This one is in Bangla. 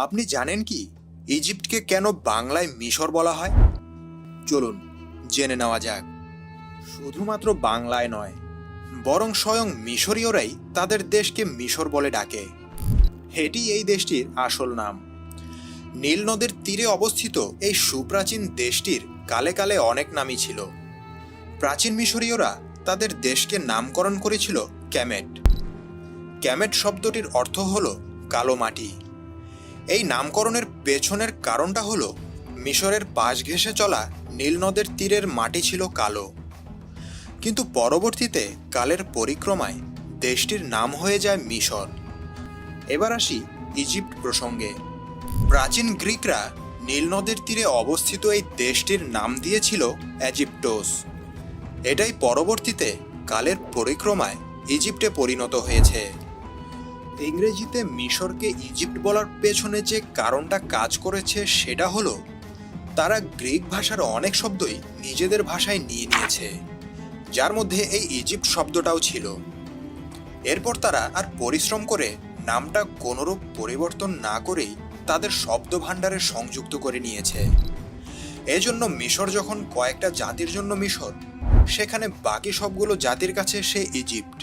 আপনি জানেন কি ইজিপ্টকে কেন বাংলায় মিশর বলা হয়? চলুন জেনে নেওয়া যাক। শুধুমাত্র বাংলায় নয়, বরং স্বয়ং মিশরীয়রাই তাদের দেশকে মিশর বলে ডাকে। এটি এই দেশটির আসল নাম। নীল নদের তীরে অবস্থিত এই সুপ্রাচীন দেশটির কালে কালে অনেক নামই ছিল। প্রাচীন মিশরীয়রা তাদের দেশকে নামকরণ করেছিল ক্যামেট। ক্যামেট শব্দটির অর্থ হল কালো মাটি। এই নামকরণের পেছনের কারণটা হলো মিশরের পাশ ঘেঁষে চলা নীল নদের তীরের মাটি ছিল কালো। কিন্তু পরবর্তীতে কালের পরিক্রমায় দেশটির নাম হয়ে যায় মিশর। এবার আসি ইজিপ্ট প্রসঙ্গে। প্রাচীন গ্রিকরা নীল নদের তীরে অবস্থিত এই দেশটির নাম দিয়েছিল ইজিপ্টোস। এটাই পরবর্তীতে কালের পরিক্রমায় ইজিপ্টে পরিণত হয়েছে। ইংরেজিতে মিশরকে ইজিপ্ট বলার পেছনে যে কারণটা কাজ করেছে সেটা হলো তারা গ্রিক ভাষার অনেক শব্দই নিজেদের ভাষায় নিয়ে নিয়েছে, যার মধ্যে এই ইজিপ্ট শব্দটাও ছিল। এরপর তারা আর পরিশ্রম করে নামটা কোনোরূপ পরিবর্তন না করেই তাদের শব্দ ভাণ্ডারে সংযুক্ত করে নিয়েছে। এজন্য মিশর যখন কয়েকটা জাতির জন্য মিশর, সেখানে বাকি সবগুলো জাতির কাছে সে ইজিপ্ট।